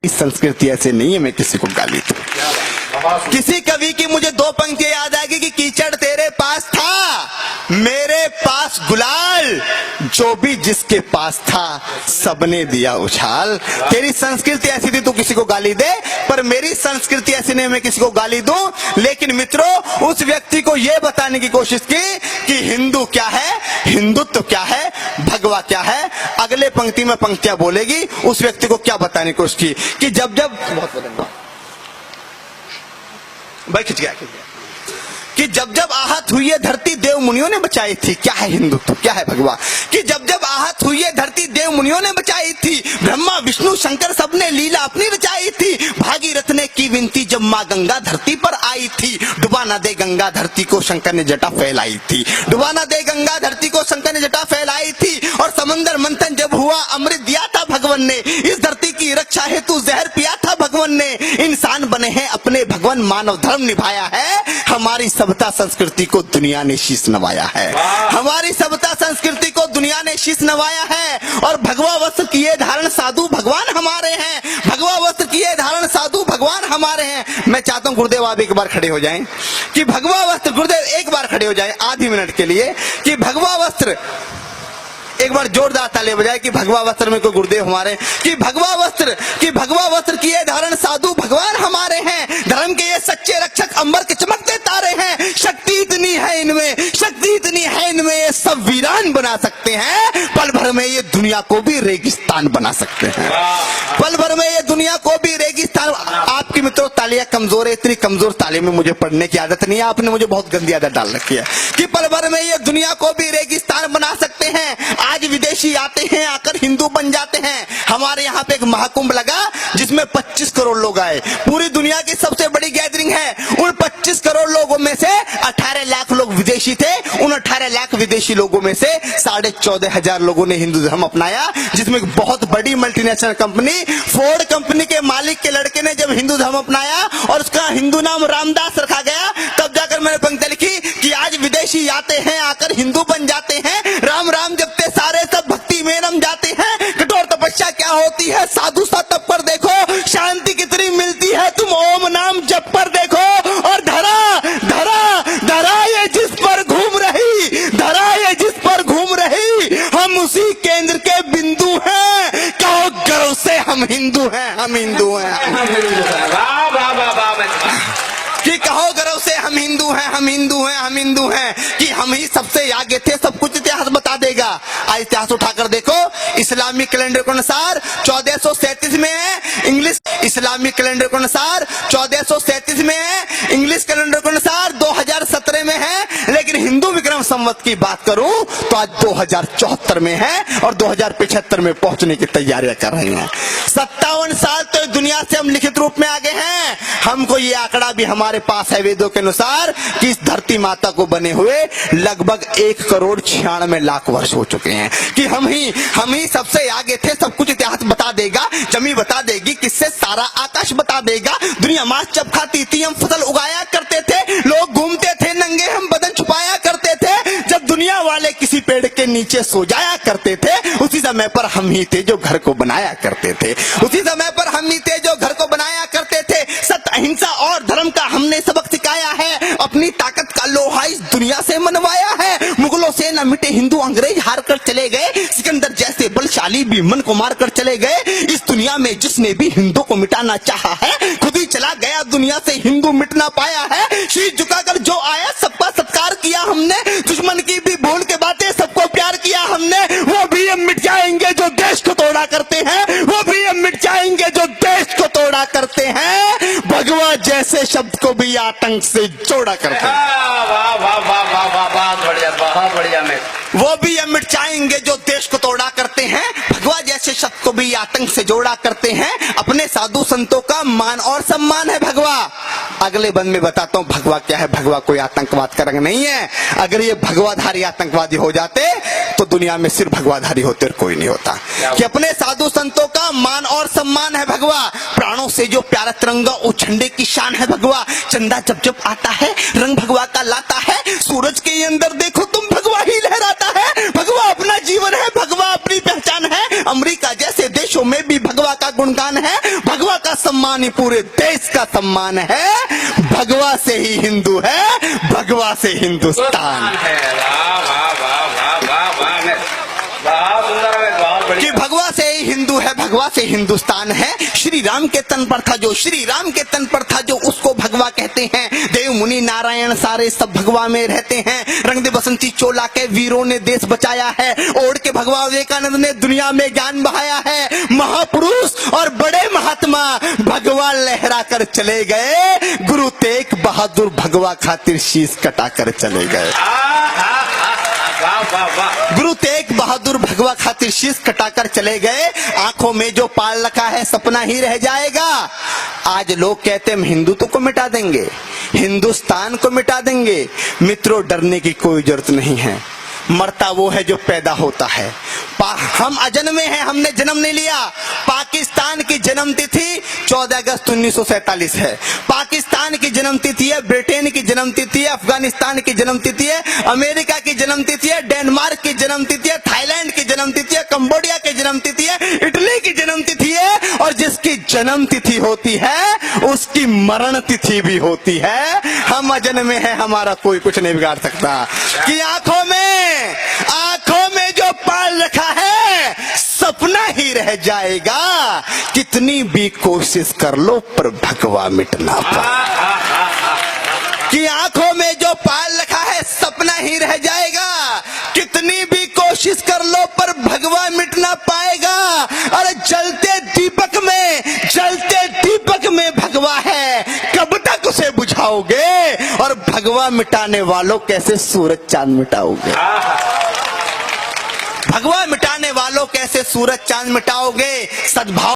संस्कृति ऐसे नहीं है मैं किसी को गाली दूं। किसी कवि की मुझे दो पंक्तियां याद आएगी कि कीचड़ तेरे पास था, मेरे पास गुलाल, जो भी जिसके पास था सबने दिया उछाल। तेरी संस्कृति ऐसी थी तू किसी को गाली दे, पर मेरी संस्कृति ऐसी नहीं मैं किसी को गाली दूं। लेकिन मित्रों, उस व्यक्ति को यह बताने की कोशिश की कि हिंदू क्या है, हिंदुत्व क्या है, भगवा क्या है। अगले पंक्ति में पंक्तियां बोलेगी, उस व्यक्ति को क्या बताने की कोशिश की कि जब जब भाई खिंच गया कि जब जब आहत हुई है धरती देव मुनियों ने बचाई थी। क्या है हिंदुत्व, क्या है भगवा? कि जब जब आहत हुई है धरती देव मुनियों ने बचाई थी, ब्रह्मा विष्णु शंकर सबने लीला अपनी रचाई थी। भागीरथ ने की विनती जब माँ गंगा धरती पर आई थी, डुबा ना दे गंगा धरती को शंकर ने जटा फैलाई थी। डुबा ना दे गंगा धरती को शंकर ने जटा फैलाई थी। और समंदर मंथन जब हुआ अमृत दिया था भगवान ने, इस धरती की रक्षा हेतु जहर पिया था भगवान ने। इंसान बने हैं अपने भगवान, मानव धर्म निभाया है, हमारी सभ्यता संस्कृति को दुनिया ने शीश नवाया है। हमारी सभ्यता संस्कृति को दुनिया ने शीश नवाया है। और भगवा वस्त्र किए धारण साधु भगवान हमारे हैं। भगवा वस्त्र किए धारण साधु भगवान हमारे हैं। मैं चाहता हूं गुरुदेव आप एक बार खड़े हो जाएं कि भगवा वस्त्र, गुरुदेव एक बार खड़े हो जाएं आधी मिनट के लिए कि भगवा वस्त्र, एक बार जोरदार ताली बजाए कि भगवा वस्त्र में कोई गुरुदेव हमारे, कि भगवा वस्त्र किए धारण साधु भगवान हमारे हैं। धर्म के ये सच्चे रक्षक अंबर के चमकते तारे हैं। शक्ति इतनी है इनमें, शक्ति इतनी है इनमें, ये सब वीरान बना सकते हैं। पल भर में ये दुनिया को भी रेगिस्तान बना सकते हैं। पल भर में ये दुनिया को भी रेगिस्तान। आपकी मित्रों तालियां कमजोर है, इतनी कमजोर ताली में मुझे पढ़ने की आदत नहीं है, आपने मुझे बहुत गंदी आदत डाल रखी है कि पल भर में ये दुनिया को भी रेगिस्तान बना सकते हैं। आज विदेशी आते हैं, आकर हिंदू बन जाते हैं। हमारे यहाँ पे एक महाकुंभ लगा जिसमें 25 करोड़ लोग आए। पूरी दुनिया की सबसे बड़ी गैदरिंग है। उन 25 करोड़ लोगों में से 18 लाख लोग विदेशी थे। उन 18 लाख विदेशी लोगों में से 14,500 लोगों ने हिंदू धर्म अपनाया, जिसमें एक बहुत बड़ी मल्टीनेशनल कंपनी फोर्ड कंपनी के मालिक के लड़के ने जब हिंदू धर्म अपनाया और उसका हिंदू नाम रामदास रखा गया, तब जाकर मैंने पंक्ति लिखी कि आज विदेशी आते हैं, आकर हिंदू बन जाते हैं। राम राम जपते सारे सब भक्ति में रम जाते हैं। कठोर तपस्या क्या होती है साधु सा तप पर देखो, शांति कितनी मिलती है तुम ओम नाम जप पर देखो। और धरा धरा धरा ये जिस पर घूम रही, धरा ये जिस पर घूम रही, हम उसी केंद्र के बिंदु हैं। कहो गर्व से हम हिंदू हैं, हम हिंदू हैं। कि कहो गर्व से हम हिंदू हैं, हम हिंदू हैं, हम हिंदू हैं। कि हम ही सबसे आगे थे, सब कुछ इतिहास बता देगा। आज इतिहास उठाकर देखो, इस्लामिक कैलेंडर के अनुसार 1437 में है, इंग्लिश इस्लामिक कैलेंडर के अनुसार 1437 में है, इंग्लिश कैलेंडर के अनुसार 2017 में है। लेकिन हिंदू विक्रम संवत की बात करूं तो आज 2074 में है और 2075 में पहुंचने की तैयारियां कर रहे हैं। 57 साल तो दुनिया से हम लिखित रूप में आगे हैं। हमको ये आंकड़ा भी हमारे पास है वेदों के अनुसार कि इस धरती माता को बने हुए लगभग 1,96,00,000 वर्ष हो चुके हैं। कि हम ही सबसे आगे थे। सब कुछ इतिहास बता देगा, जमीन बता देगी, किससे सारा आकाश बता देगा। दुनिया मांस जब खाती थी हम फसल उगाया करते थे, लोग घूमते थे नंगे हम बदन छुपाया करते थे। जब दुनिया वाले किसी पेड़ के नीचे सो जाया करते थे, उसी समय पर हम ही थे जो घर को बनाया करते थे। उसी समय पर हम ही थे जो घर को बनाया करते थे। सत्य अहिंसा और धर्म का हमने सबक सिखाया है। अपनी ताकत का लोहा इस दुनिया से मनवाया है। मुगलों से न मिटे हिंदू, अंग्रेज हार कर चले गए। सिकंदर जैसे बलशाली भी मन को मार कर चले गए। इस दुनिया में जिसने भी हिंदू को मिटाना चाहा है, खुद ही चला गया, दुनिया से हिंदू मिट ना पाया है। शीश झुकाकर जो आया सबका सत्कार किया हमने। दुश्मन की भी भूल के बातें सबको प्यार किया हमने। वो भी हम मिट जाएंगे जो देश को तोड़ा करते हैं। वो भी हम मिट जाएंगे जो देश को तोड़ा करते हैं। भगवा जैसे शब्द को भी आतंक से जोड़ा करते हैं। बहुत बढ़िया में वो भी हम मिट जाएंगे जो देश को तोड़ा करते हैं। भगवा जैसे शब्द को भी आतंक से जोड़ा करते हैं। अपने साधु संतों का मान और सम्मान है भगवा। अगले बंद में बताता हूं भगवा क्या है। भगवा कोई आतंकवाद का रंग नहीं है। अगर ये भगवाधारी आतंकवादी हो जाते तो दुनिया में सिर्फ भगवाधारी होते और कोई नहीं होता। कि अपने साधु संतों का मान और सम्मान है भगवा। प्राणों से जो प्यारा तिरंगा उस झंडे की शान है भगवा। चंदा जब जब आता है रंग भगवा का लाता है, सूरज के अंदर देखो तुम भगवा ही लहराता है। भगवा अपना जीवन है, भगवा अपनी पहचान है। अमेरिका जैसे देशों में भी भगवा का गुणगान है। भगवा का सम्मान ही पूरे देश का सम्मान है। भगवा से ही हिंदू है, भगवा से हिंदुस्तान है। कि भगवा से ही हिंदू है, भगवा से हिंदुस्तान है। श्री राम के तन पर था जो, श्री राम के तन पर था जो, उसको भगवा कहते हैं। देव मुनि नारायण सारे सब भगवा में रहते हैं। रंग दे बसंती चोला के वीरों ने देश बचाया है। ओढ़ के भगवा विवेकानंद ने दुनिया में ज्ञान बहाया है। महापुरुष और बड़े महात्मा भगवा लहरा कर चले गए। गुरु तेग बहादुर भगवा खातिर शीश कटा कर चले गए। गुरु तेग बहादुर भगवा खातिर शीश कटाकर चले गए। आंखों में जो पाल रखा है सपना ही रह जाएगा। आज लोग कहते हैं हम हिंदुत्व को मिटा देंगे, हिंदुस्तान को मिटा देंगे। मित्रों, डरने की कोई जरूरत नहीं है। मरता वो है जो पैदा होता है। हम अजन्मे हैं, हमने जन्म नहीं लिया। पाकिस्तान की जन्म तिथि 14 अगस्त 1947 है। पाकिस्तान की जन्म तिथि है, ब्रिटेन की जन्म तिथि है, अफगानिस्तान की जन्म तिथि है, अमेरिका की जन्म तिथि है, डेनमार्क की जन्म तिथि है, थाईलैंड की जन्म तिथि है, कंबोडिया की जन्म तिथि है, इटली की जन्म तिथि है। और जिसकी जन्म तिथि होती है उसकी मरण तिथि भी होती है। हम अजन्मे हैं, हमारा कोई कुछ नहीं बिगाड़ सकता। कि आंखों में जो पाल रखा है सपना ही रह जाएगा। कितनी भी कोशिश कर लो पर भगवा मिटना पाएगा। कि आंखों में जो पाल रखा है सपना ही रह जाएगा। कितनी भी कोशिश कर लो पर भगवा मिटना पाएगा। अरे जलते दीपक में भगवा है, कब तक उसे बुझाओगे? और भगवा मिटाने वालों कैसे सूरज चांद मिटाओगे? भगवा मिटाने वालों कैसे सूरज चांद मिटाओगे? सद्भाव